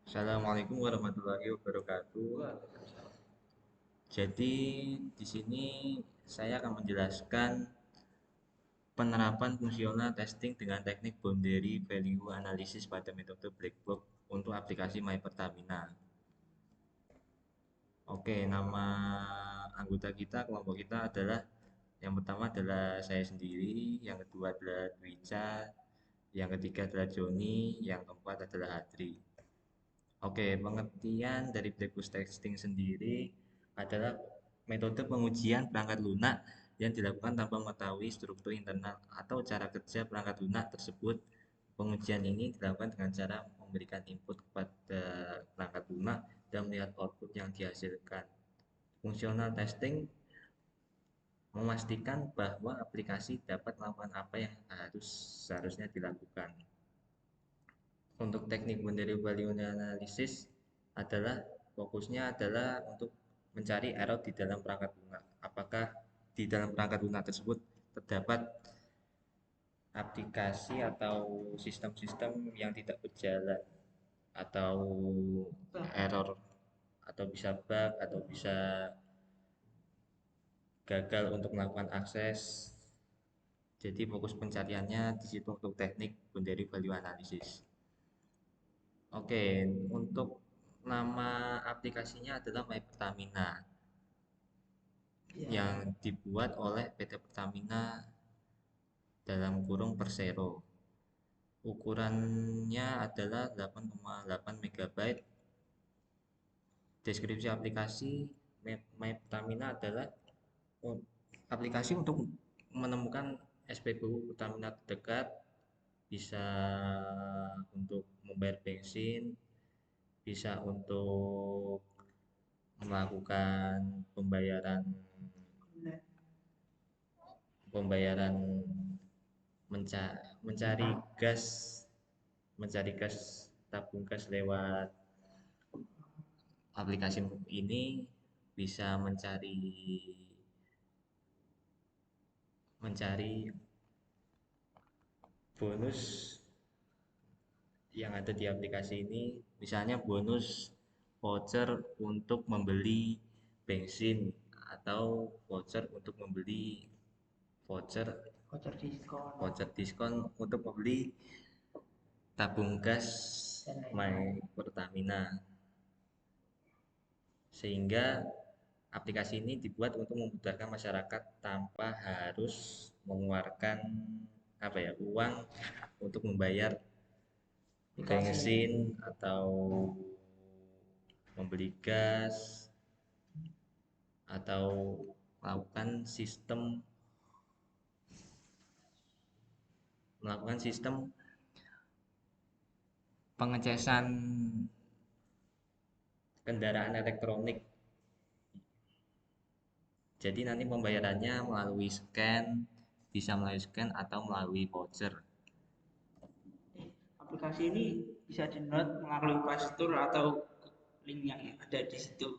Assalamualaikum warahmatullahi wabarakatuh. Jadi di sini saya akan menjelaskan penerapan fungsional testing dengan teknik boundary value analysis pada metode black box untuk aplikasi My Pertamina. Oke, nama anggota kita, kelompok kita adalah yang pertama adalah saya sendiri, yang kedua adalah Dwica, yang ketiga adalah Joni, yang keempat adalah Adri. Oke, pengertian dari black box testing sendiri adalah metode pengujian perangkat lunak yang dilakukan tanpa mengetahui struktur internal atau cara kerja perangkat lunak tersebut. Pengujian ini dilakukan dengan cara memberikan input kepada perangkat lunak dan melihat output yang dihasilkan. Fungsional testing memastikan bahwa aplikasi dapat melakukan apa yang seharusnya dilakukan. Untuk teknik boundary value analysis adalah fokusnya adalah untuk mencari error di dalam perangkat lunak. Apakah di dalam perangkat lunak tersebut terdapat aplikasi atau sistem-sistem yang tidak berjalan atau error atau bisa bug atau bisa gagal untuk melakukan akses. Jadi fokus pencariannya di situ untuk teknik boundary value analysis. Oke, untuk nama aplikasinya adalah My Pertamina yang dibuat oleh PT Pertamina dalam kurung Persero. Ukurannya adalah 8,8 MB. Deskripsi aplikasi My Pertamina adalah aplikasi untuk menemukan SPBU Pertamina terdekat, bisa untuk membayar bensin, bisa untuk melakukan pembayaran pembayaran mencari gas mencari gas tabung gas lewat aplikasi ini, bisa mencari mencari bonus yang ada di aplikasi ini, misalnya bonus voucher untuk membeli bensin atau voucher untuk membeli voucher voucher diskon untuk membeli tabung gas My Pertamina, sehingga aplikasi ini dibuat untuk memudahkan masyarakat tanpa harus mengeluarkan uang untuk membayar bensin atau membeli gas atau melakukan sistem pengecesan kendaraan elektronik. Jadi nanti pembayarannya bisa melalui scan atau melalui voucher. Aplikasi ini bisa di-download melalui Play Store atau link yang ada di situ.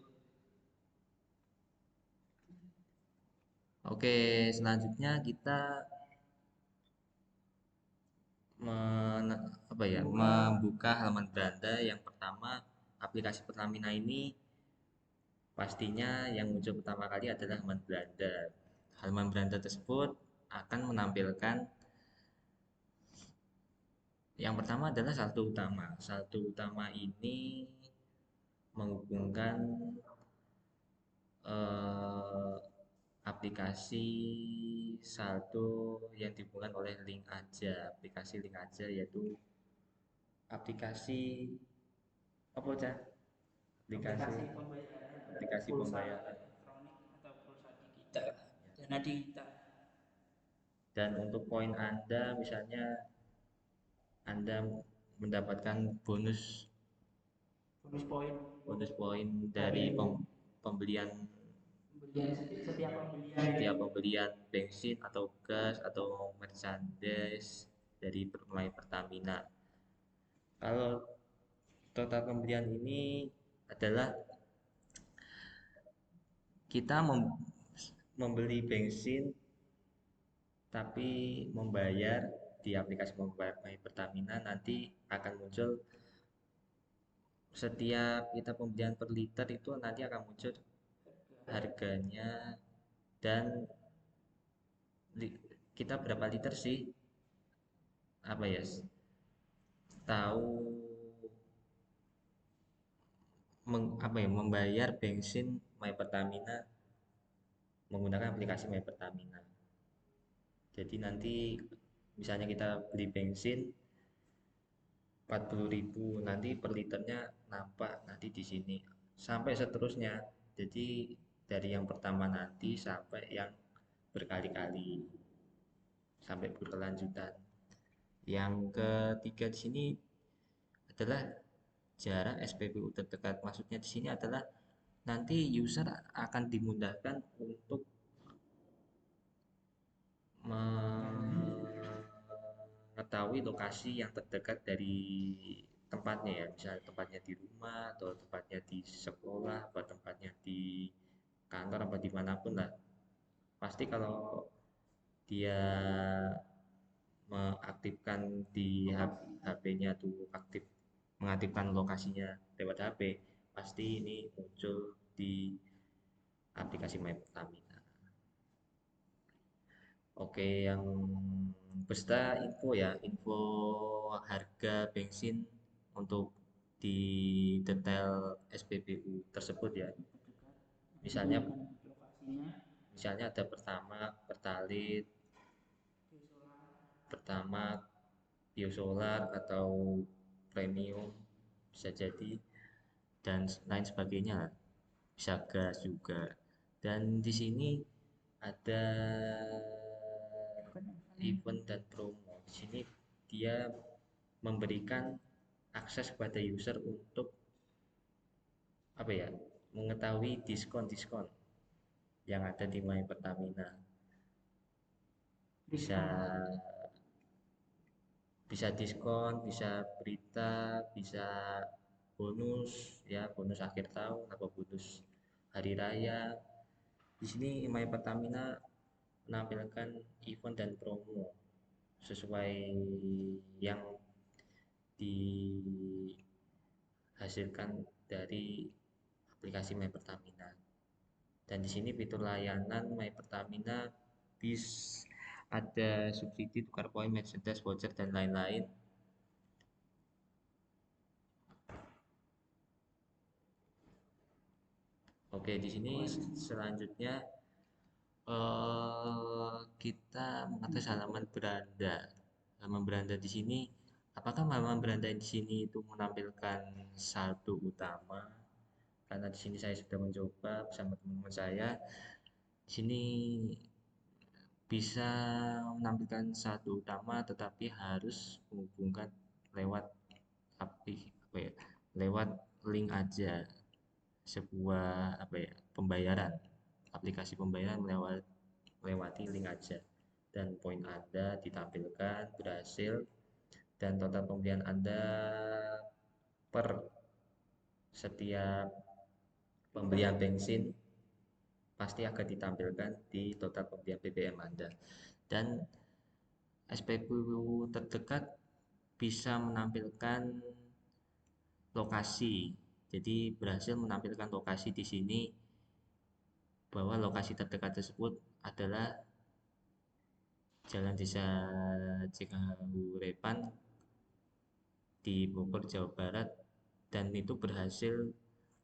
Oke, selanjutnya kita membuka halaman beranda. Yang pertama, aplikasi Pertamina ini pastinya yang muncul pertama kali adalah halaman beranda. Halaman beranda tersebut akan menampilkan yang pertama adalah saldo utama. Saldo utama ini menghubungkan eh, aplikasi saldo yang dihubungkan oleh aplikasi link aja, yaitu aplikasi apa cah aplikasi aplikasi pembayaran elektronik atau pulsa digital, dana digital. dan untuk poin Anda, misalnya Anda mendapatkan bonus Bonus poin. bonus poin dari pembelian Setiap pembelian. setiap pembelian bensin atau gas atau merchandise dari mulai Pertamina. Kalau total pembelian ini adalah kita membeli bensin tapi membayar di aplikasi My Pertamina, nanti akan muncul setiap kita pembelian per liter itu nanti akan muncul harganya dan kita berapa liter sih, apa ya, tahu apa ya, membayar bensin My Pertamina menggunakan aplikasi My Pertamina. Jadi nanti misalnya kita beli bensin 40.000, nanti per liternya nampak nanti di sini sampai seterusnya. Jadi dari yang pertama nanti sampai yang berkali-kali sampai berkelanjutan. Yang ketiga di sini adalah jarak SPBU terdekat. Maksudnya di sini adalah nanti user akan dimudahkan untuk mengetahui lokasi yang terdekat dari tempatnya ya, misalnya tempatnya di rumah atau tempatnya di sekolah atau tempatnya di kantor apa dimanapun lah. Pasti kalau dia mengaktifkan di HP-nya tuh aktif, mengaktifkan lokasinya lewat HP, pasti ini muncul di aplikasi My Pertamina. Oke, yang beserta info ya, info harga bensin untuk di detail SPBU tersebut ya. Misalnya digunakan lokasinya. misalnya ada pertama Pertalite, pertama biosolar atau premium bisa jadi, dan lain sebagainya lah. Bisa gas juga. Dan di sini ada event dan promo. Di sini dia memberikan akses kepada user untuk apa ya, mengetahui diskon-diskon yang ada di My Pertamina. Bisa Diskon apa? bisa diskon, bisa berita, bisa bonus ya, bonus akhir tahun atau bonus hari raya. Di sini My Pertamina menampilkan event dan promo sesuai yang dihasilkan dari aplikasi My Pertamina. Dan di sini fitur layanan My Pertamina bis ada subsidi tukar poin, Mercedes, voucher dan lain-lain. Oke, di sini selanjutnya kita mengatas halaman beranda. Halaman beranda di sini, apakah halaman beranda di sini itu menampilkan saldo utama? Karena di sini saya sudah mencoba bersama teman-teman saya. Di sini bisa menampilkan saldo utama, tetapi harus menghubungkan lewat apa ya? Lewat link aja, sebuah apa ya, pembayaran, aplikasi pembayaran melewati link aja, dan poin Anda ditampilkan berhasil, dan total pembelian Anda per setiap pembelian bensin pasti akan ditampilkan di total pembelian BBM Anda. Dan SPBU terdekat bisa menampilkan lokasi. Jadi berhasil menampilkan lokasi di sini, bahwa lokasi terdekat tersebut adalah Jalan Desa Cikahurepan di Bogor, Jawa Barat, dan itu berhasil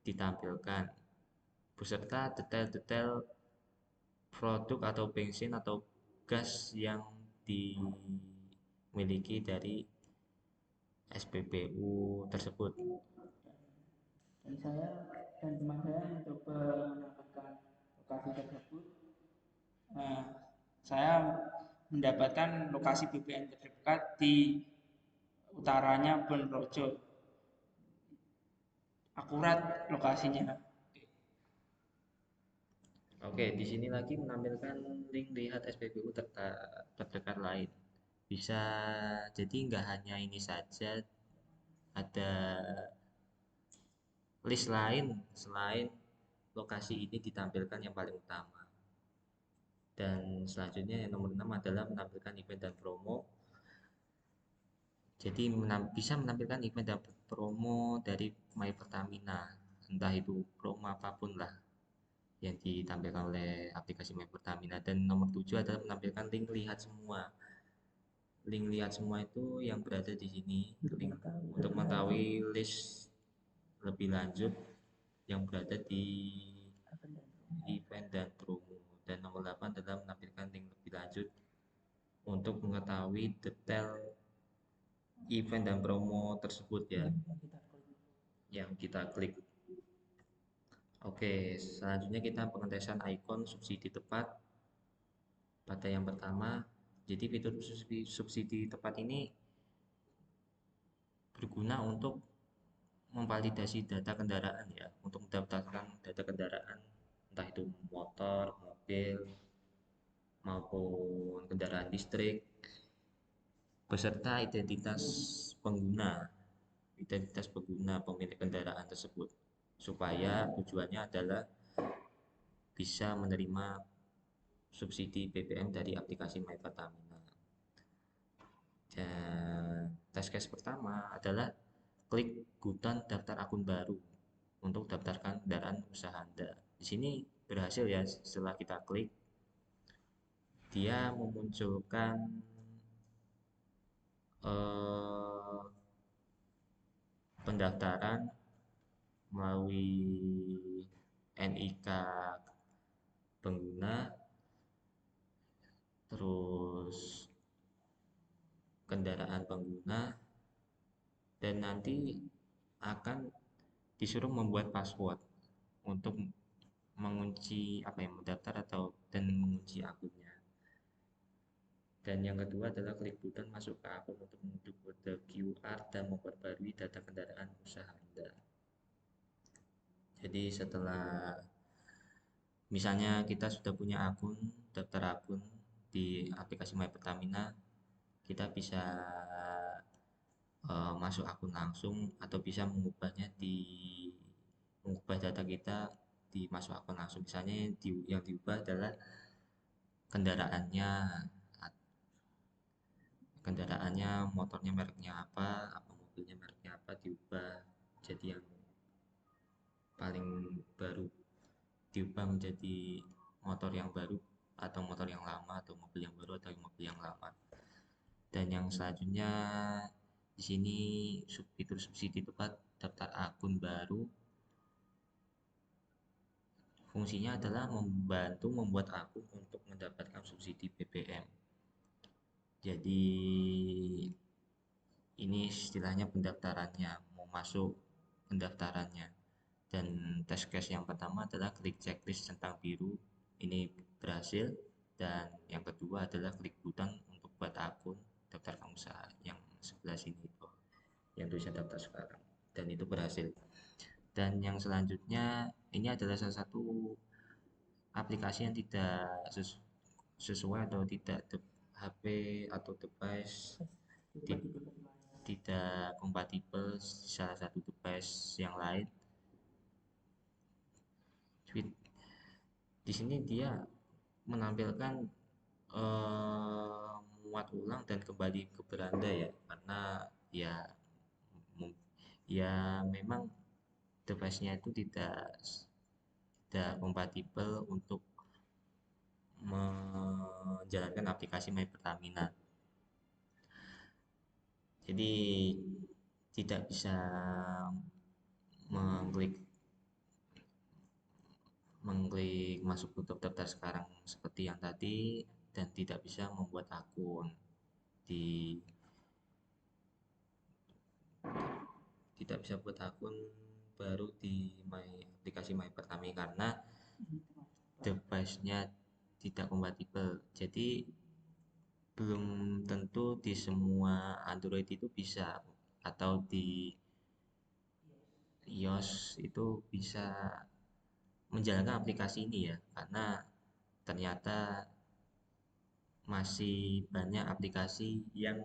ditampilkan beserta detail-detail produk atau bensin atau gas yang dimiliki dari SPBU tersebut. Dan saya dan teman saya mencoba menambahkan lokasi tersebut. Nah, saya mendapatkan lokasi BBM terdekat di utaranya Bonrojo. Akurat lokasinya. Oke, di sini lagi menampilkan link lihat SPBU terdekat lain. Bisa jadi nggak hanya ini saja, ada list lain selain lokasi ini ditampilkan yang paling utama. Dan selanjutnya yang nomor 6 adalah menampilkan event dan promo. Jadi bisa menampilkan event dan promo dari My Pertamina, entah itu promo apapun lah yang ditampilkan oleh aplikasi My Pertamina. Dan nomor 7 adalah menampilkan link lihat semua. Link lihat semua itu yang berada di sini, link untuk mengetahui list lebih lanjut yang berada di event dan promo. Dan nomor 8 adalah menampilkan link lebih lanjut untuk mengetahui detail event dan promo tersebut ya, yang kita klik. Oke, selanjutnya kita pengetesan ikon subsidi tepat pada yang pertama. Jadi fitur subsidi tepat ini berguna untuk memvalidasi data kendaraan ya, untuk mendaftarkan data kendaraan, entah itu motor, mobil, maupun kendaraan listrik, beserta identitas pengguna pemilik kendaraan tersebut, supaya tujuannya adalah bisa menerima subsidi BBM dari aplikasi My Pertamina. Dan test case pertama adalah klik button daftar akun baru untuk daftarkan kendaraan usaha Anda. Di sini berhasil ya, setelah kita klik dia memunculkan eh, pendaftaran melalui NIK pengguna, terus kendaraan pengguna, dan nanti akan disuruh membuat password untuk mengunci apa yang mendaftar atau dan mengunci akunnya. Dan yang kedua adalah klik button masuk ke akun untuk mengunduh kode QR dan memperbarui data kendaraan usaha Anda. Jadi setelah misalnya kita sudah punya akun, daftar akun di aplikasi My Pertamina, kita bisa masuk akun langsung atau bisa mengubah data kita di masuk akun langsung. Misalnya yang diubah adalah kendaraannya, motornya mereknya apa mobilnya mereknya apa, diubah jadi yang paling baru, diubah menjadi motor yang baru atau motor yang lama, atau mobil yang baru atau mobil yang lama. Dan yang selanjutnya di sini fitur subsidi tepat daftar akun baru, fungsinya adalah membantu membuat akun untuk mendapatkan subsidi BBM. Jadi ini istilahnya pendaftarannya, mau masuk pendaftarannya. Dan test case yang pertama adalah klik checklist centang biru, ini berhasil. Dan yang kedua adalah klik button untuk buat akun daftarkan usaha yang sebelah sini itu, yang tulisan daftar sekarang, dan itu berhasil. Dan yang selanjutnya ini adalah salah satu aplikasi yang tidak sesuai atau tidak HP atau device tidak kompatibel salah satu device yang lain. Di sini dia menampilkan muat ulang dan kembali ke beranda ya, karena ya memang device-nya itu tidak kompatibel untuk menjalankan aplikasi My Pertamina. Jadi tidak bisa mengklik masuk tutup daftar sekarang seperti yang tadi, dan tidak bisa membuat akun di tidak bisa buat akun baru di aplikasi My Pertamina karena device-nya tidak kompatibel. Jadi belum tentu di semua Android itu bisa, atau di iOS itu bisa menjalankan aplikasi ini ya, karena ternyata masih banyak aplikasi yang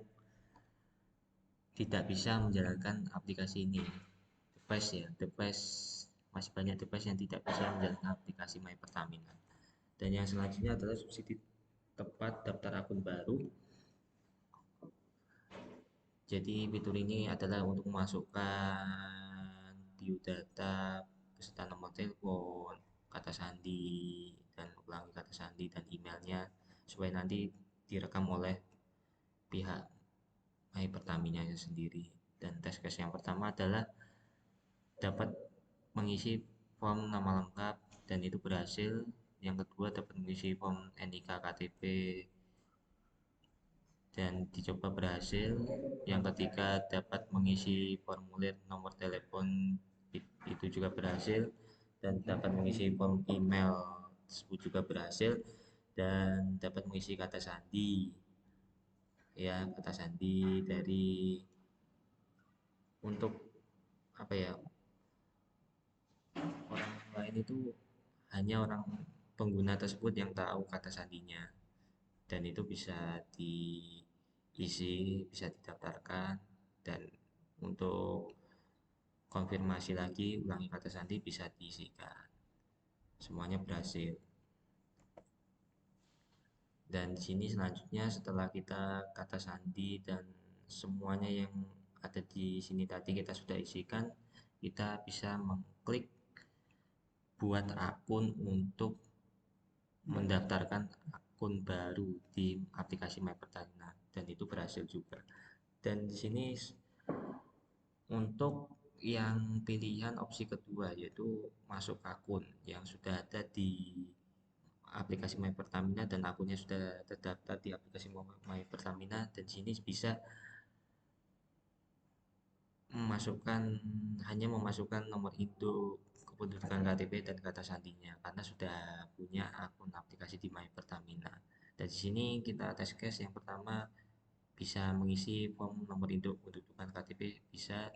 tidak bisa menjalankan aplikasi ini. Device masih banyak device yang tidak bisa menjalankan aplikasi My Pertamina. Dan yang selanjutnya adalah subsidi tepat daftar akun baru. Jadi fitur ini adalah untuk memasukkan biodata beserta nomor telepon, kata sandi, dan ulangi kata sandi dan emailnya supaya nanti direkam oleh pihak My Pertamina sendiri. Dan tes case yang pertama adalah dapat mengisi form nama lengkap dan itu berhasil. Yang kedua dapat mengisi form NIK KTP dan dicoba berhasil. Yang ketiga dapat mengisi formulir nomor telepon itu juga berhasil dan dapat mengisi form email tersebut juga berhasil dan dapat mengisi kata sandi ya kata sandi dari untuk apa ya orang lain itu hanya orang pengguna tersebut yang tahu kata sandinya dan itu bisa diisi bisa didaftarkan dan untuk konfirmasi lagi ulangi kata sandi bisa diisikan semuanya berhasil dan di sini selanjutnya setelah kita kata sandi dan semuanya yang ada di sini tadi kita sudah isikan kita bisa mengklik buat akun untuk mendaftarkan akun baru di aplikasi My Pertamina dan itu berhasil juga dan di sini untuk yang pilihan opsi kedua yaitu masuk akun yang sudah ada di aplikasi My Pertamina dan akunnya sudah terdaftar di aplikasi My Pertamina dan sini bisa memasukkan hanya memasukkan nomor induk kependudukan KTP dan kata sandinya karena sudah punya akun aplikasi di My Pertamina. Dan di sini kita tes case yang pertama bisa mengisi form nomor induk kependudukan KTP bisa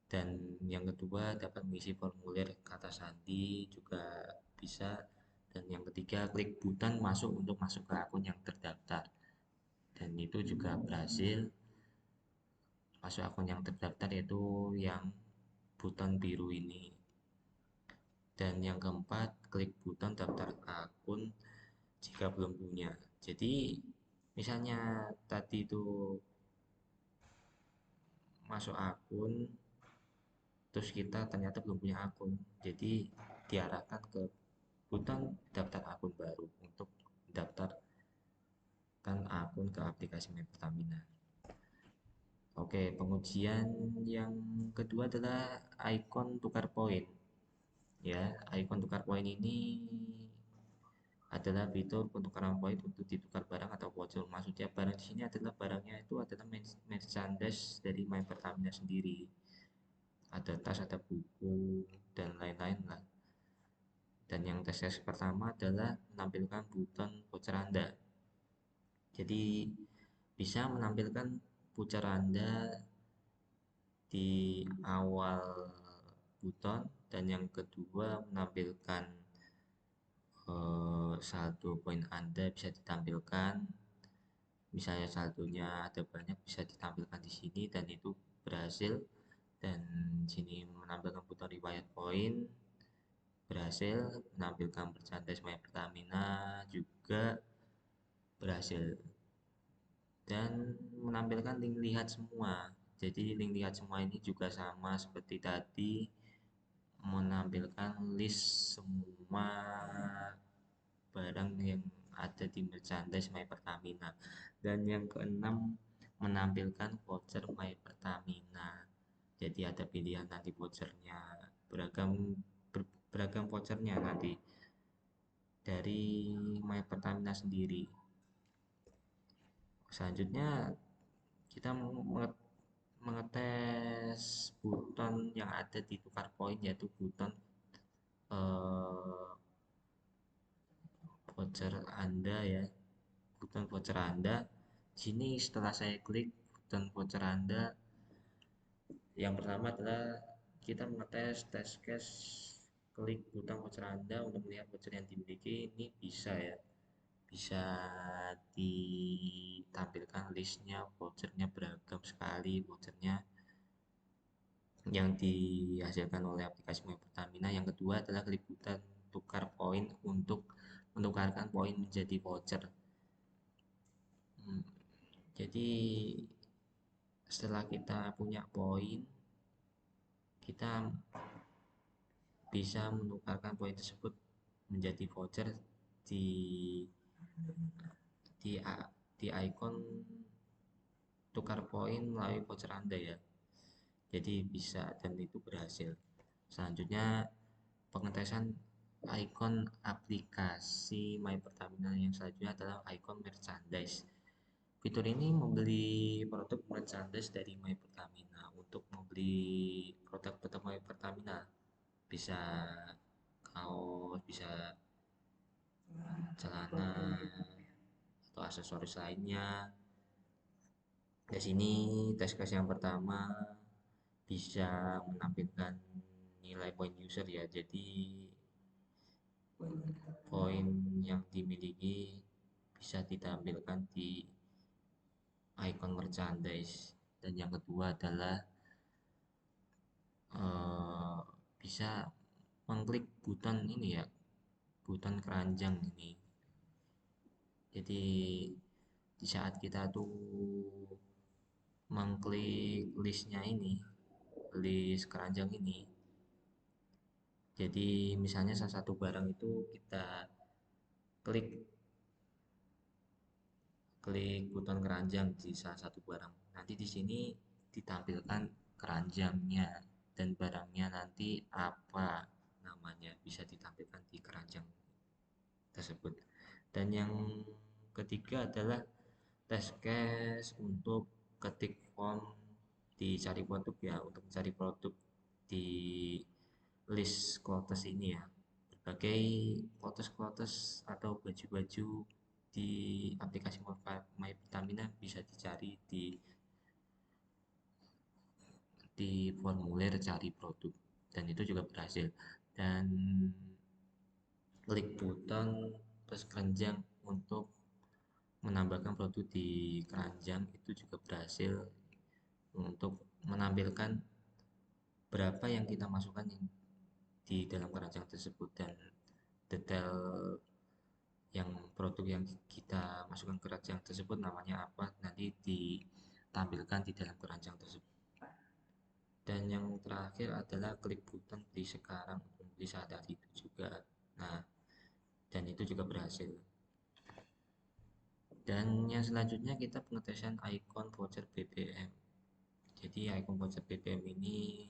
dan yang kedua dapat mengisi formulir kata sandi juga bisa dan yang ketiga klik button masuk untuk masuk ke akun yang terdaftar dan itu juga berhasil masuk akun yang terdaftar yaitu yang button biru ini dan yang keempat klik button daftar akun jika belum punya jadi misalnya tadi itu masuk akun terus kita ternyata belum punya akun jadi diarahkan ke button daftar akun baru untuk daftarkan akun ke aplikasi My Pertamina. Oke, pengujian yang kedua adalah ikon tukar poin. Ya, ikon tukar poin ini adalah fitur penukaran poin untuk ditukar barang atau voucher. Maksudnya barang di sini adalah barangnya itu adalah merchandise dari My Pertamina sendiri. Ada tas, ada buku, dan lain-lain lah. Dan yang tes pertama adalah menampilkan button voucher Anda. Jadi bisa menampilkan voucher Anda di awal button dan yang kedua menampilkan saldo poin Anda bisa ditampilkan misalnya saldonya ada banyak bisa ditampilkan di sini dan itu berhasil dan sini menampilkan button riwayat poin berhasil menampilkan merchandise My Pertamina juga berhasil dan menampilkan link lihat semua jadi link lihat semua ini juga sama seperti tadi menampilkan list semua barang yang ada di merchandise My Pertamina dan yang keenam menampilkan voucher My Pertamina jadi ada pilihan nanti vouchernya beragam beragam vouchernya nanti dari My Pertamina sendiri selanjutnya kita mengetes button yang ada di tukar poin yaitu button eh, voucher Anda ya button voucher Anda sini setelah saya klik button voucher Anda yang pertama adalah kita mengetes test case klik button voucher Anda untuk melihat voucher yang dimiliki ini bisa ya bisa ditampilkan listnya vouchernya beragam sekali vouchernya yang dihasilkan oleh aplikasi My Pertamina yang kedua adalah klik button tukar poin untuk menukarkan poin menjadi voucher. Hmm, jadi setelah kita punya poin, kita bisa menukarkan poin tersebut menjadi voucher di di di ikon tukar poin melalui voucher Anda ya. Jadi bisa, dan itu berhasil. Selanjutnya, pengetesan ikon aplikasi My Pertamina yang selanjutnya adalah ikon merchandise. Fitur ini membeli produk merchandise dari My Pertamina. Untuk membeli produk-produk My Pertamina bisa kaos, bisa celana atau aksesoris lainnya. Di sini test case yang pertama bisa menampilkan nilai poin user ya. Jadi poin yang dimiliki bisa ditampilkan di icon merchandise. Dan yang kedua adalah eh, bisa mengklik button ini ya, button keranjang ini. Jadi di saat kita tuh mengklik listnya ini, list keranjang ini, jadi misalnya salah satu barang itu kita klik klik button keranjang di salah satu barang. Nanti di sini ditampilkan keranjangnya dan barangnya nanti apa namanya bisa ditampilkan di keranjang tersebut. Dan yang ketiga adalah test case untuk ketik form dicari produk ya, untuk mencari produk di list klotes ini ya. Berbagai klotes-klotes atau baju-baju di aplikasi My Pertamina bisa dicari di formulir cari produk, dan itu juga berhasil. Dan klik button plus keranjang untuk menambahkan produk di keranjang itu juga berhasil untuk menampilkan berapa yang kita masukkan di dalam keranjang tersebut, dan detail yang produk yang kita masukkan ke keranjang tersebut namanya apa nanti ditampilkan di dalam keranjang tersebut. Dan yang terakhir adalah klik button beli sekarang untuk beli saat itu juga. Nah, dan itu juga berhasil. Dan yang selanjutnya kita pengetesan ikon voucher BBM. Jadi ikon voucher BBM ini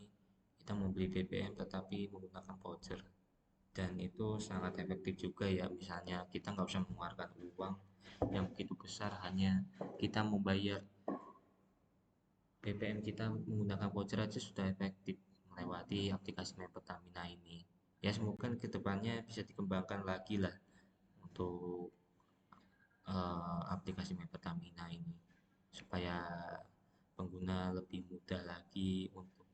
kita membeli BBM tetapi menggunakan voucher, dan itu sangat efektif juga ya. Misalnya kita nggak usah mengeluarkan uang yang begitu besar, hanya kita membayar BBM kita menggunakan voucher aja sudah efektif melewati aplikasi My Pertamina ini. Ya semoga kedepannya bisa dikembangkan lagi lah untuk aplikasi My Pertamina ini, supaya pengguna lebih mudah lagi untuk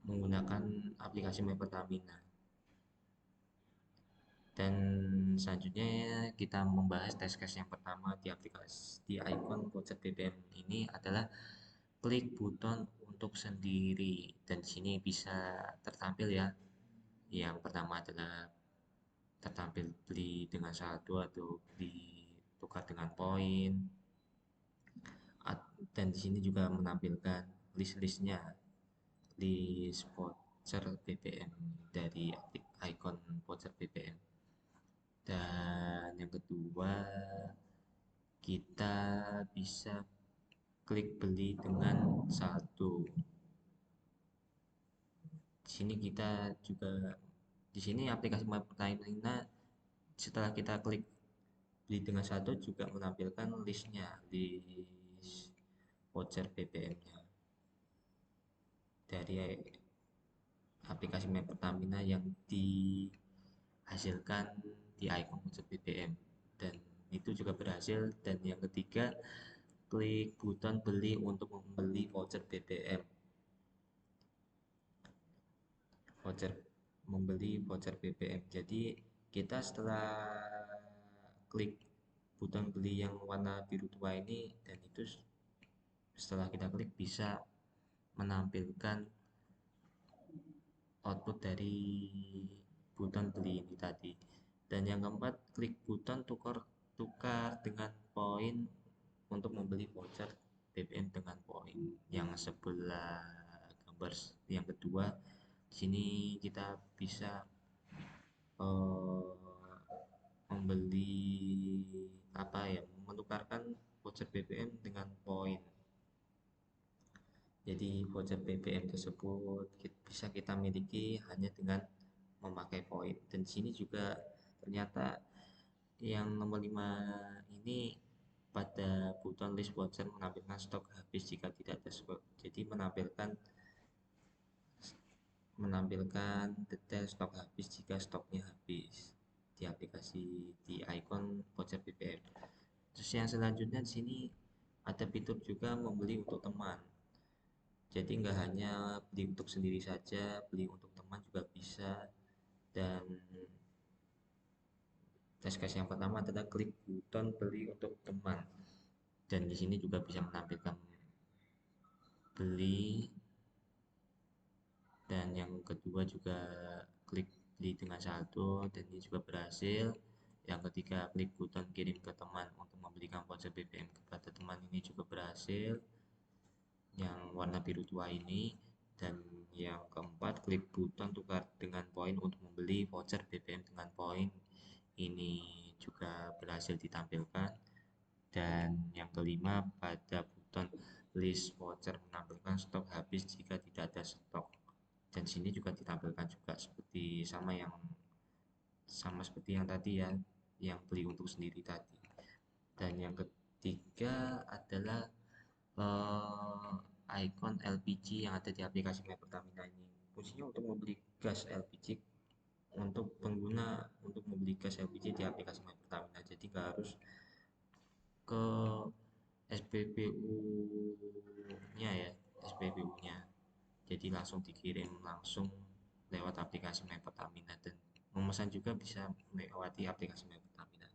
menggunakan aplikasi My Pertamina. Dan selanjutnya kita membahas test case yang pertama di aplikasi di icon voucher BBM ini adalah klik button untuk sendiri, dan di sini bisa tertampil ya. Yang pertama adalah tertampil beli dengan saldo atau beli tukar dengan poin. Dan di sini juga menampilkan list-listnya, list voucher BBM dari icon voucher BBM. Dan yang kedua, kita bisa klik beli dengan saldo. Di sini kita juga di sini aplikasi My Pertamina setelah kita klik beli dengan saldo juga menampilkan listnya, list voucher BBM-nya dari aplikasi My Pertamina yang dihasilkan di icon voucher BBM, dan itu juga berhasil. Dan yang ketiga, klik button beli untuk membeli voucher BBM, voucher membeli voucher BBM. Jadi kita setelah klik button beli yang warna biru tua ini, dan itu setelah kita klik bisa menampilkan output dari button beli ini tadi. Dan yang keempat, klik button tukar tukar dengan poin untuk membeli voucher BBM dengan poin. Yang sebelah gambar yang kedua, di sini kita bisa membeli apa ya, menukarkan voucher BBM dengan poin. Jadi voucher BBM tersebut bisa kita miliki hanya dengan memakai poin. Dan di sini juga ternyata yang nomor 5 ini pada button list voucher menampilkan stok habis jika tidak ada stok. Jadi menampilkan detail stok habis jika stoknya habis di aplikasi di icon voucher BBM. Terus yang selanjutnya di sini ada fitur juga membeli untuk teman. Jadi nggak hanya beli untuk sendiri saja, beli untuk teman juga bisa. Dan test case yang pertama adalah klik button beli untuk teman. Dan di sini juga bisa menampilkan beli, dan yang kedua juga klik beli dengan saldo, dan ini juga berhasil. Yang ketiga klik button kirim ke teman untuk membelikan voucher BBM kepada teman, ini juga berhasil, yang warna biru tua ini. Dan yang keempat klik button tukar dengan poin untuk membeli voucher BBM dengan poin, ini juga berhasil ditampilkan. Dan yang kelima pada button list voucher menampilkan stok habis jika tidak ada stok, dan sini juga ditampilkan juga sama seperti yang tadi ya, yang beli untuk sendiri tadi. Dan yang ketiga adalah icon LPG yang ada di aplikasi My Pertamina ini. Fungsinya untuk membeli gas LPG untuk pengguna, untuk membeli gas LPG di aplikasi My Pertamina. Jadi nggak harus ke SPBU-nya ya, SPBU-nya. Jadi langsung dikirim langsung lewat aplikasi My Pertamina, dan memesan juga bisa melewati aplikasi My Pertamina.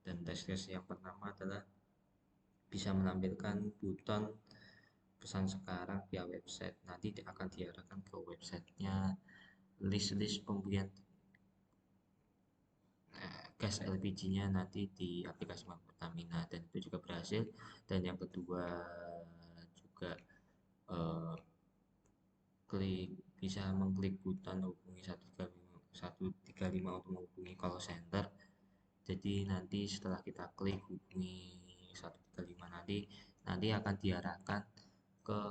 Dan test case yang pertama adalah bisa menampilkan button pesan sekarang via website. Nanti akan diarahkan ke websitenya list-list pembelian gas LPG-nya nanti di aplikasi My Pertamina, dan itu juga berhasil. Dan yang kedua juga eh, bisa mengklik button hubungi 135 untuk menghubungi call center. Jadi nanti setelah kita klik hubungi 135, nanti akan diarahkan ke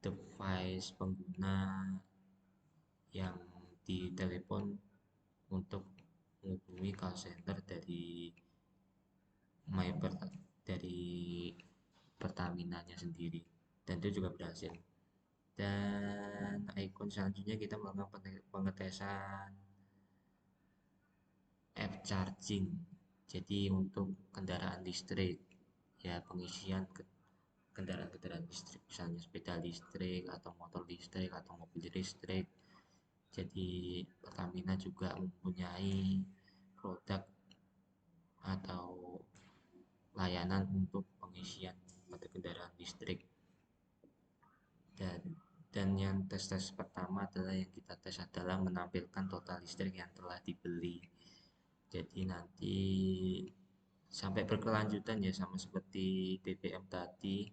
device pengguna yang ditelepon untuk menghubungi call center my dari Pertamina-nya sendiri, dan itu juga berhasil. Dan icon selanjutnya kita melakukan pengetesan app charging. Jadi untuk kendaraan listrik ya, pengisian kendaraan-kendaraan listrik, misalnya sepeda listrik atau motor listrik atau mobil listrik. Jadi Pertamina juga mempunyai produk atau layanan untuk pengisian pada kendaraan listrik. Dan yang tes pertama adalah yang kita tes adalah menampilkan total listrik yang telah dibeli. Jadi nanti sampai berkelanjutan ya, sama seperti BBM tadi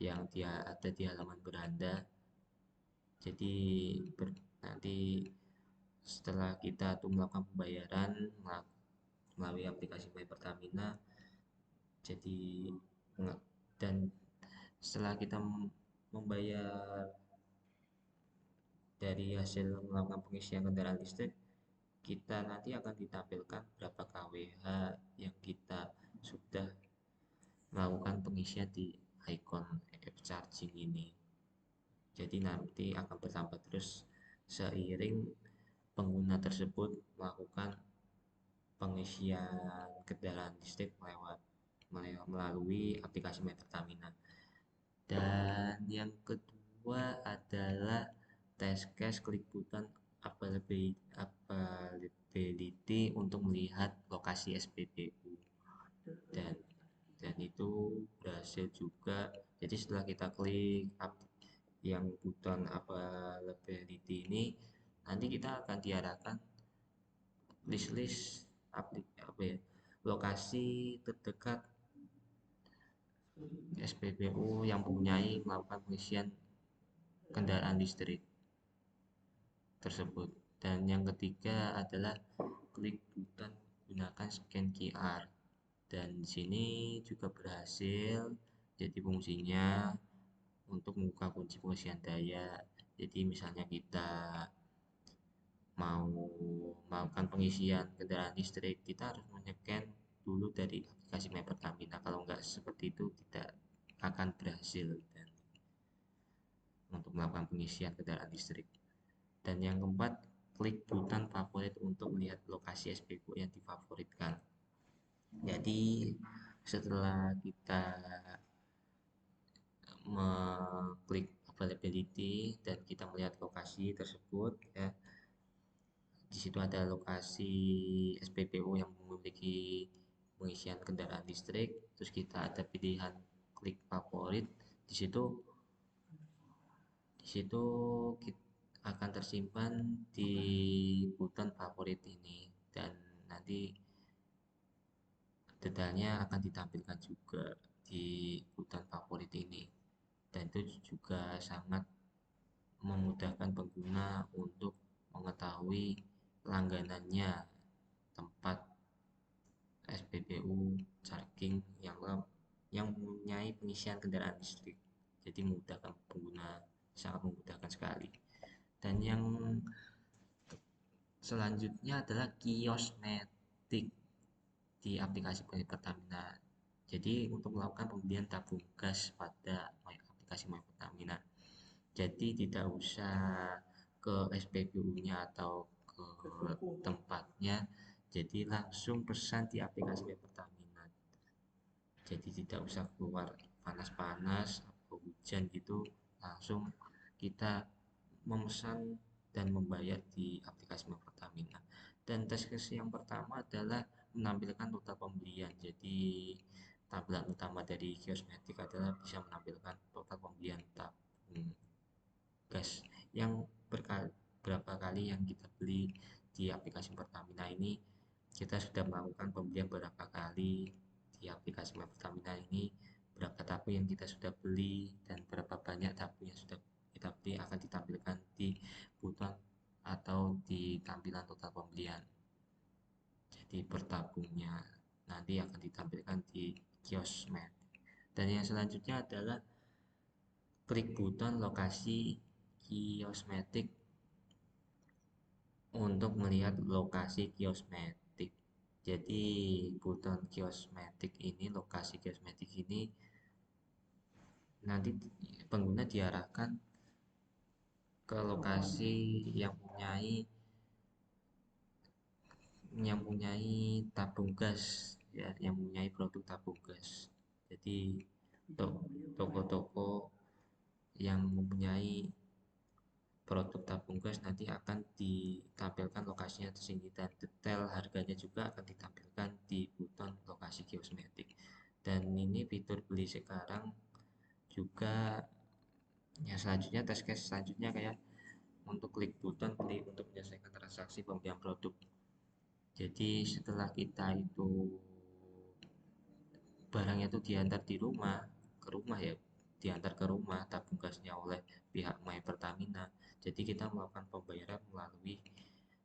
yang dia ada di halaman beranda. Jadi nanti setelah kita tuh melakukan pembayaran melalui aplikasi My Pertamina, jadi dan setelah kita membayar dari hasil melakukan pengisian kendaraan listrik, kita nanti akan ditampilkan berapa kWh yang kita sudah melakukan pengisian di icon app charging ini. Jadi nanti akan bertambah terus seiring pengguna tersebut melakukan pengisian kendaraan listrik melalui aplikasi My Pertamina. Dan yang kedua adalah test case klik button availability untuk melihat lokasi SPBU, dan itu berhasil juga. Jadi setelah kita klik yang button availability ini, nanti kita akan diarahkan list-list lokasi terdekat SPBU yang mempunyai melakukan pengisian kendaraan listrik tersebut. Dan yang ketiga adalah klik button gunakan scan QR. Dan di sini juga berhasil. Jadi fungsinya untuk membuka kunci pengisian daya. Jadi misalnya kita mau melakukan pengisian kendaraan listrik, kita harus menycan dulu dari aplikasi My Pertamina. Kalau nggak seperti itu tidak akan berhasil dan untuk melakukan pengisian kendaraan listrik. Dan yang keempat, klik button favorit untuk melihat lokasi SPBU yang difavoritkan. Jadi setelah kita mengklik availability dan kita melihat lokasi tersebut ya, di situ ada lokasi SPBU yang memiliki pengisian kendaraan listrik, terus kita ada pilihan klik favorit. Di situ akan tersimpan di button favorit ini dan nanti detailnya akan ditampilkan juga di button favorit ini, dan itu juga sangat memudahkan pengguna untuk mengetahui langganannya tempat SPBU charging yang mempunyai pengisian kendaraan listrik. Jadi memudahkan pengguna, sangat memudahkan sekali. Dan yang selanjutnya adalah kiosmetik di aplikasi Pertamina. Jadi untuk melakukan pembelian tabung gas pada aplikasi My Pertamina. Jadi tidak usah ke SPBU-nya atau ke tempatnya. Jadi langsung pesan di aplikasi My Pertamina. Jadi tidak usah keluar panas-panas atau hujan gitu, langsung kita memesan dan membayar di aplikasi My Pertamina. Dan tes case yang pertama adalah menampilkan total pembelian. Jadi tampilan utama dari kiosmetik adalah bisa menampilkan total pembelian tabung gas yang berapa kali yang kita beli di aplikasi Pertamina ini. Kita sudah melakukan pembelian berapa kali di aplikasi My Pertamina ini, berapa tabung yang kita sudah beli dan berapa banyak tabung yang sudah kita beli akan ditampilkan di button atau di tampilan total pembelian. Jadi per tabungnya nanti akan ditampilkan di kiosmed. Dan yang selanjutnya adalah klik button lokasi kiosmetik untuk melihat lokasi kiosmetik. Jadi button kiosmetik ini, lokasi kiosmetik ini nanti pengguna diarahkan ke lokasi yang mempunyai tabung gas ya, yang mempunyai produk tabung gas. Jadi toko-toko yang mempunyai produk tabung gas nanti akan ditampilkan lokasinya di sini dan detail harganya juga akan ditampilkan di button lokasi kiosmetik. Dan ini fitur beli sekarang juga. Yang selanjutnya, test case selanjutnya kayak untuk klik button beli untuk menyelesaikan transaksi pembelian produk. Jadi setelah kita itu barangnya itu diantar ke rumah ya, diantar ke rumah tabung gasnya oleh pihak My Pertamina. Jadi kita melakukan pembayaran melalui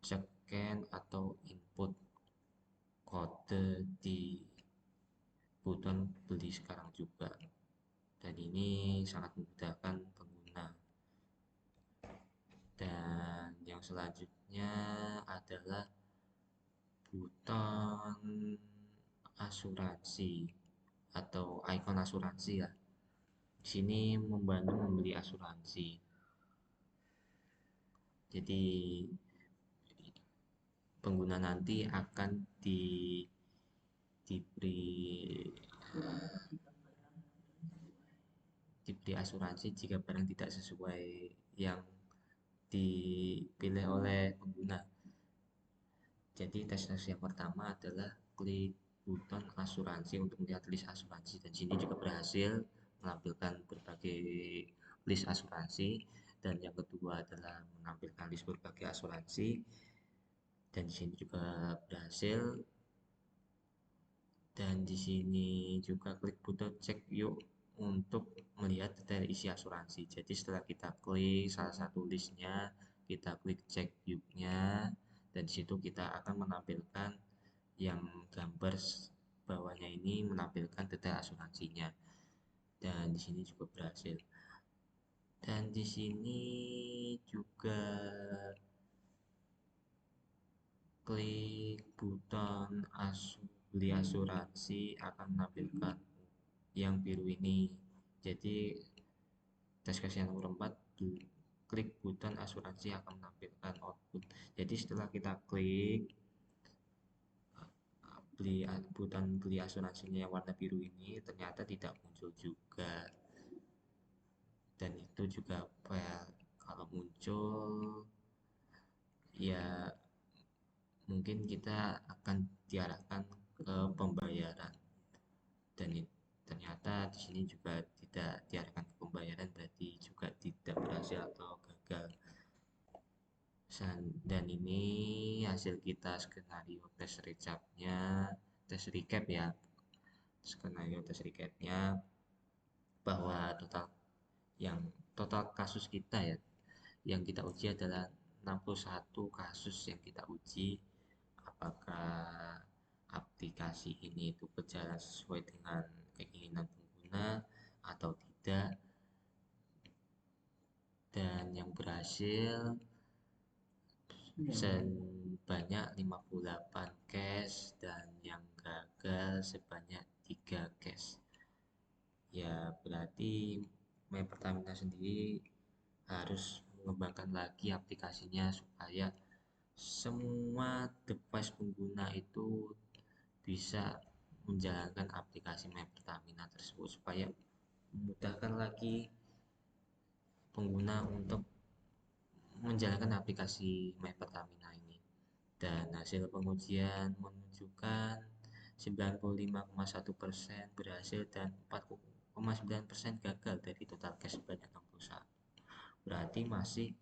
scan atau input kode di button beli sekarang juga. Dan ini sangat memudahkan pengguna. Dan yang selanjutnya adalah button asuransi atau ikon asuransi ya. Di sini membantu membeli asuransi. Jadi pengguna nanti akan diberi diberi asuransi jika barang tidak sesuai yang dipilih oleh pengguna. Jadi tes yang pertama adalah klik button asuransi untuk melihat list asuransi, dan sini juga berhasil menampilkan berbagai list asuransi. Dan yang kedua adalah menampilkan list berbagai asuransi, dan di sini juga berhasil. Dan di sini juga klik button cek yuk untuk melihat detail isi asuransi. Jadi setelah kita klik salah satu listnya, kita klik cek yuknya, dan di situ kita akan menampilkan yang gambar bawahnya ini menampilkan detail asuransinya. Dan di sini juga berhasil. Dan di sini juga klik button beli asuransi akan menampilkan yang biru ini. Jadi tes case yang nomor 4 klik button asuransi akan menampilkan output. Jadi setelah kita klik button beli asuransinya yang warna biru ini ternyata tidak muncul juga. Dan itu juga kalau muncul ya mungkin kita akan diarahkan ke pembayaran. Dan ternyata di sini juga tidak diarahkan ke pembayaran, berarti juga tidak berhasil atau gagal. Dan ini hasil kita skenario tes recapnya, tes recap ya, skenario tes recapnya bahwa total kasus kita ya yang kita uji adalah 61 kasus yang kita uji. Apakah aplikasi ini itu berjalan sesuai dengan keinginan pengguna atau tidak, dan yang berhasil sebanyak 58 case dan yang gagal sebanyak 3 case. Ya berarti My Pertamina sendiri harus mengembangkan lagi aplikasinya supaya semua device pengguna itu bisa menjalankan aplikasi My Pertamina tersebut supaya memudahkan lagi pengguna untuk menjalankan aplikasi My Pertamina ini. Dan hasil pengujian menunjukkan 95,1% berhasil dan 4,9% gagal dari total case sebanyak 61. Berarti masih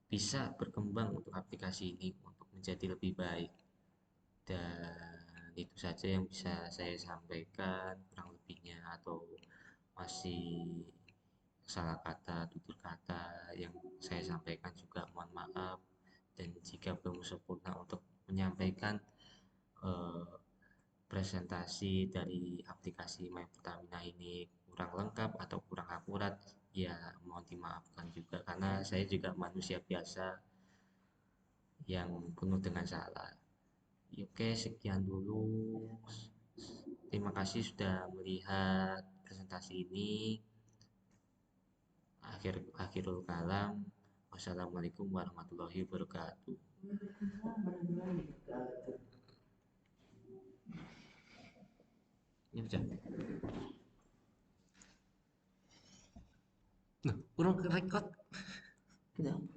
bisa berkembang untuk aplikasi ini untuk menjadi lebih baik. Dan itu saja yang bisa saya sampaikan, kurang lebihnya atau masih salah kata, tutur kata yang saya sampaikan juga mohon maaf. Dan jika belum sempurna untuk menyampaikan eh, presentasi dari aplikasi My Pertamina ini kurang lengkap atau kurang akurat, ya mohon dimaafkan juga karena saya juga manusia biasa yang penuh dengan salah. Oke, sekian dulu. Terima kasih sudah melihat presentasi ini. Akhirul kalam. Wassalamualaikum warahmatullahi wabarakatuh. Ini aja. Nah, kurang record. Gitu.